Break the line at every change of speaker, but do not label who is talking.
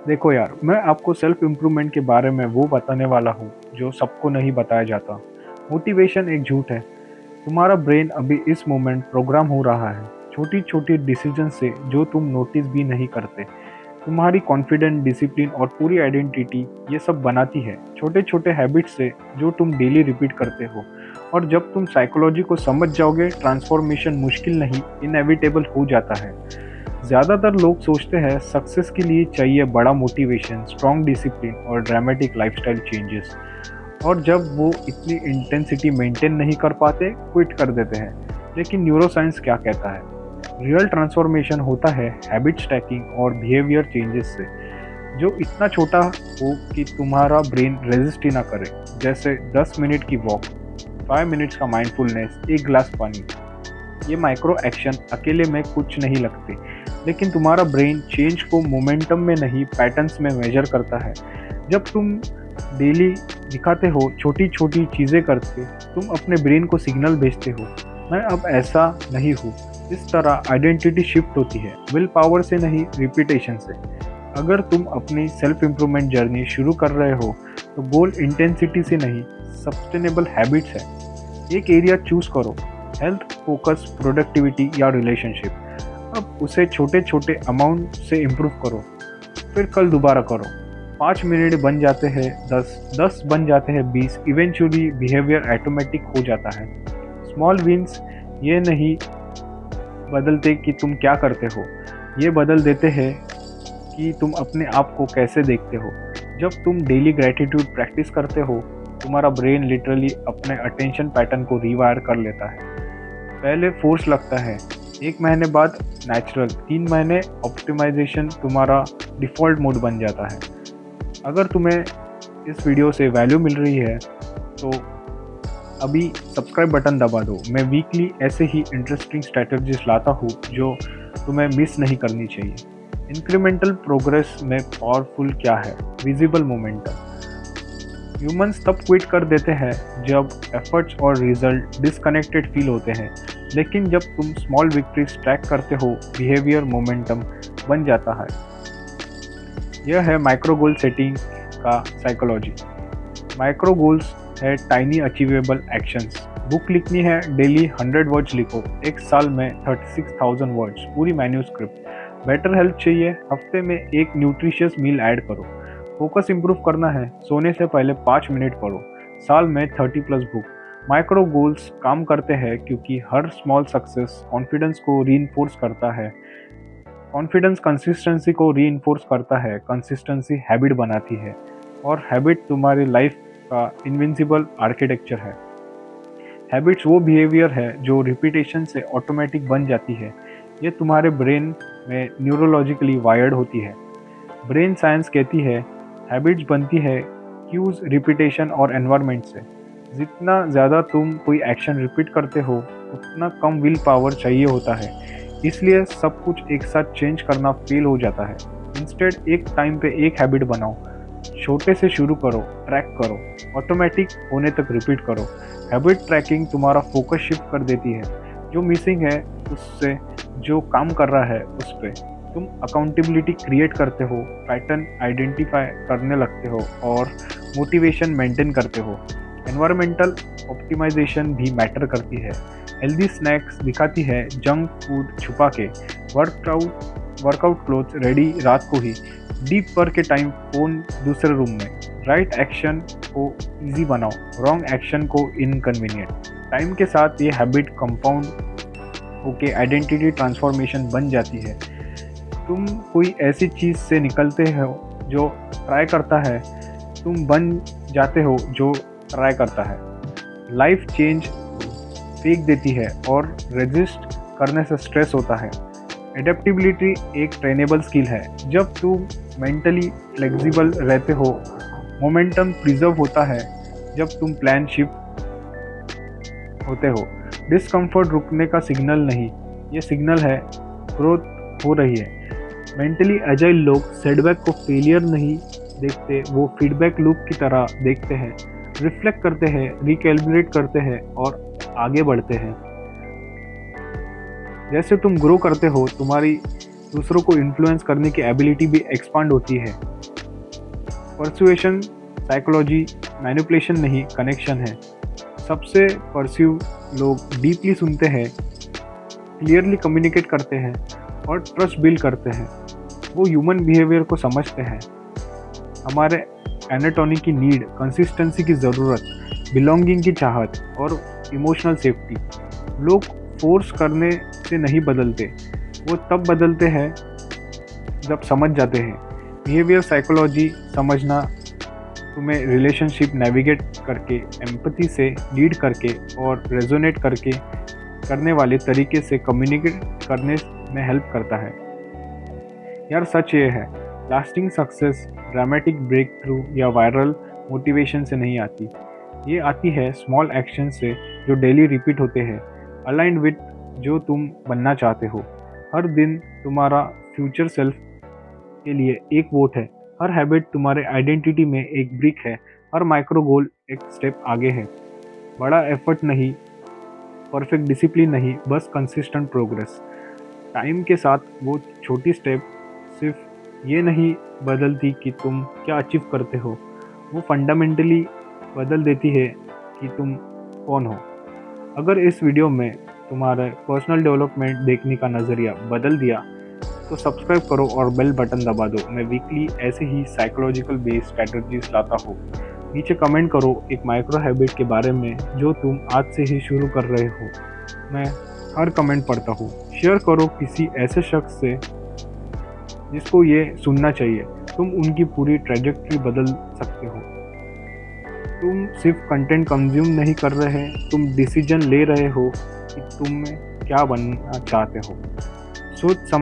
देखो यार, मैं आपको सेल्फ इम्प्रूवमेंट के बारे में वो बताने वाला हूँ जो सबको नहीं बताया जाता। मोटिवेशन एक झूठ है। तुम्हारा ब्रेन अभी इस मोमेंट प्रोग्राम हो रहा है, छोटी छोटी डिसीजन से जो तुम नोटिस भी नहीं करते। तुम्हारी कॉन्फिडेंट, डिसिप्लिन और पूरी आइडेंटिटी ये सब बनाती है छोटे छोटे हैबिट्स से जो तुम डेली रिपीट करते हो। और जब तुम साइकोलॉजी को समझ जाओगे, ट्रांसफॉर्मेशन मुश्किल नहीं, इनएविटेबल हो जाता है। ज़्यादातर लोग सोचते हैं सक्सेस के लिए चाहिए बड़ा मोटिवेशन, स्ट्रॉन्ग डिसिप्लिन और ड्रामेटिक लाइफस्टाइल चेंजेस। और जब वो इतनी इंटेंसिटी मेंटेन नहीं कर पाते, क्विट कर देते हैं। लेकिन न्यूरोसाइंस क्या कहता है? रियल ट्रांसफॉर्मेशन होता है हैबिट स्टैकिंग और बिहेवियर चेंजेस से, जो इतना छोटा हो कि तुम्हारा ब्रेन रेजिस्ट ही ना करे। जैसे 10 मिनट की वॉक, 5 मिनट्स का माइंडफुलनेस, एक ग्लास पानी। ये माइक्रो एक्शन अकेले में कुछ नहीं लगते, लेकिन तुम्हारा ब्रेन चेंज को मोमेंटम में नहीं, पैटर्न्स में मेजर करता है। जब तुम डेली दिखाते हो, छोटी छोटी चीज़ें करके तुम अपने ब्रेन को सिग्नल भेजते हो, मैं अब ऐसा नहीं हूँ। इस तरह आइडेंटिटी शिफ्ट होती है, विल पावर से नहीं, रिपीटेशन से। अगर तुम अपनी सेल्फ इम्प्रूवमेंट जर्नी शुरू कर रहे हो, तो गोल इंटेंसिटी से नहीं, सस्टेनेबल हैबिट्स है। एक एरिया चूज करो, हेल्थ, फोकस, प्रोडक्टिविटी या रिलेशनशिप। अब उसे छोटे छोटे अमाउंट से इम्प्रूव करो, फिर कल दोबारा करो। 5 मिनट बन जाते हैं 10, 10 बन जाते हैं 20, इवेंचुअली बिहेवियर ऑटोमेटिक हो जाता है। स्मॉल विंस ये नहीं बदलते कि तुम क्या करते हो, ये बदल देते हैं कि तुम अपने आप को कैसे देखते हो। जब तुम डेली ग्रैटिट्यूड प्रैक्टिस करते हो, तुम्हारा ब्रेन लिटरली अपने अटेंशन पैटर्न को रिवायर कर लेता है। पहले फोर्स लगता है, 1 महीने बाद नेचुरल, 3 महीने ऑप्टिमाइजेशन तुम्हारा डिफ़ॉल्ट मोड बन जाता है। अगर तुम्हें इस वीडियो से वैल्यू मिल रही है तो अभी सब्सक्राइब बटन दबा दो। मैं वीकली ऐसे ही इंटरेस्टिंग स्ट्रैटेजीज लाता हूँ जो तुम्हें मिस नहीं करनी चाहिए। इंक्रीमेंटल प्रोग्रेस में पावरफुल क्या है? Visible momentum. ह्यूमंस तब क्विट कर देते हैं जब एफर्ट्स और रिजल्ट डिसकनेक्टेड फील होते हैं, लेकिन जब तुम स्मॉल विक्ट्रीज ट्रैक करते हो, बिहेवियर मोमेंटम बन जाता है। यह है माइक्रो गोल सेटिंग का साइकोलॉजी। माइक्रो गोल्स है टाइनी अचीवेबल एक्शंस। बुक लिखनी है, डेली 100 वर्ड्स लिखो, एक साल में 36,000 वर्ड्स, पूरी मैन्यूस्क्रिप्ट। बेटर हेल्थ चाहिए, हफ्ते में एक न्यूट्रिशियस मील ऐड करो। फोकस इंप्रूव करना है, सोने से पहले 5 मिनट पढ़ो, साल में 30 प्लस बुक। माइक्रो गोल्स काम करते हैं क्योंकि हर स्मॉल सक्सेस कॉन्फिडेंस को रीइंफोर्स करता है। कॉन्फिडेंस कंसिस्टेंसी को रीइंफोर्स करता है, कंसिस्टेंसी हैबिट बनाती है, और हैबिट तुम्हारी लाइफ का इनविंसिबल आर्किटेक्चर है। हैबिट्स वो बिहेवियर है जो रिपीटेशन से ऑटोमेटिक बन जाती है। ये तुम्हारे ब्रेन में न्यूरोलॉजिकली वायर्ड होती है। ब्रेन साइंस कहती है हैबिट्स बनती है क्यूज, रिपीटेशन और एनवायरनमेंट से। जितना ज़्यादा तुम कोई एक्शन रिपीट करते हो, उतना कम विल पावर चाहिए होता है। इसलिए सब कुछ एक साथ चेंज करना फेल हो जाता है। इंस्टेड एक टाइम पे एक हैबिट बनाओ, छोटे से शुरू करो, ट्रैक करो, ऑटोमेटिक होने तक रिपीट करो। हैबिट ट्रैकिंग तुम्हारा फोकस शिफ्ट कर देती है, जो मिसिंग है उससे, जो काम कर रहा है उस पर। तुम अकाउंटेबिलिटी क्रिएट करते हो, पैटर्न आइडेंटिफाई करने लगते हो और मोटिवेशन मेंटेन करते हो। एनवायरमेंटल ऑप्टिमाइजेशन भी मैटर करती है। हेल्दी स्नैक्स दिखाती है, जंक फूड छुपा के। वर्कआउट क्लोथ्स रेडी रात को ही। डीप वर्क के टाइम फोन दूसरे रूम में। राइट एक्शन को इजी बनाओ, रॉन्ग एक्शन को इनकन्वीनियंट। टाइम के साथ ये हैबिट कंपाउंड होके आइडेंटिटी ट्रांसफॉर्मेशन बन जाती है। तुम कोई ऐसी चीज़ से निकलते हो जो ट्राई करता है, तुम बन जाते हो जो ट्राई करता है। लाइफ चेंज फेंक देती है और रेजिस्ट करने से स्ट्रेस होता है। एडेप्टिबिलिटी एक ट्रेनेबल स्किल है। जब तुम मेंटली फ्लेक्सिबल रहते हो, मोमेंटम प्रिजर्व होता है। जब तुम प्लान शिफ्ट होते हो, डिस्कम्फर्ट रुकने का सिग्नल नहीं, ये सिग्नल है ग्रोथ हो रही है। मेंटली एजाइल लोग सेटबैक को फेलियर नहीं देखते, वो फीडबैक लूप की तरह देखते हैं, रिफ्लेक्ट करते हैं, रिकैलिब्रेट करते हैं और आगे बढ़ते हैं। जैसे तुम ग्रो करते हो, तुम्हारी दूसरों को इन्फ्लुएंस करने की एबिलिटी भी एक्सपांड होती है। परसुएशन साइकोलॉजी मैनिपुलेशन नहीं, कनेक्शन है। सबसे परस्यू लोग डीपली सुनते हैं, क्लियरली कम्युनिकेट करते हैं और ट्रस्ट बिल्ड करते हैं। वो ह्यूमन बिहेवियर को समझते हैं, हमारे एनाटॉमी की नीड, कंसिस्टेंसी की ज़रूरत, बिलोंगिंग की चाहत और इमोशनल सेफ्टी। लोग फोर्स करने से नहीं बदलते, वो तब बदलते हैं जब समझ जाते हैं। बिहेवियर साइकोलॉजी समझना तुम्हें रिलेशनशिप नेविगेट करके, एम्पैथी से लीड करके और रेजोनेट करके करने वाले तरीके से कम्युनिकेट करने में हेल्प करता है। यार सच ये है, lasting success dramatic breakthrough या वायरल मोटिवेशन से नहीं आती। ये आती है स्मॉल एक्शन से जो डेली रिपीट होते हैं, अलाइंड विद जो तुम बनना चाहते हो। हर दिन तुम्हारा फ्यूचर सेल्फ के लिए एक वोट है, हर हैबिट तुम्हारे आइडेंटिटी में एक ब्रिक है, हर माइक्रो गोल एक स्टेप आगे है। बड़ा एफर्ट नहीं, परफेक्ट डिसिप्लिन नहीं, बस कंसिस्टेंट प्रोग्रेस। टाइम के साथ वो छोटी स्टेप सिर्फ ये नहीं बदलती कि तुम क्या अचीव करते हो, वो फंडामेंटली बदल देती है कि तुम कौन हो। अगर इस वीडियो में तुम्हारे पर्सनल डेवलपमेंट देखने का नज़रिया बदल दिया तो सब्सक्राइब करो और बेल बटन दबा दो। मैं वीकली ऐसे ही साइकोलॉजिकल बेस्ड स्ट्रैटेजीज लाता हूँ। नीचे कमेंट करो एक माइक्रो हैबिट के बारे में जो तुम आज से ही शुरू कर रहे हो। मैं हर कमेंट पढ़ता हूँ। शेयर करो किसी ऐसे शख्स से जिसको ये सुनना चाहिए। तुम उनकी पूरी ट्रैजेक्टरी बदल सकते हो। तुम सिर्फ कंटेंट कंज्यूम नहीं कर रहे, तुम डिसीजन ले रहे हो कि तुम क्या बनना चाहते हो। सोच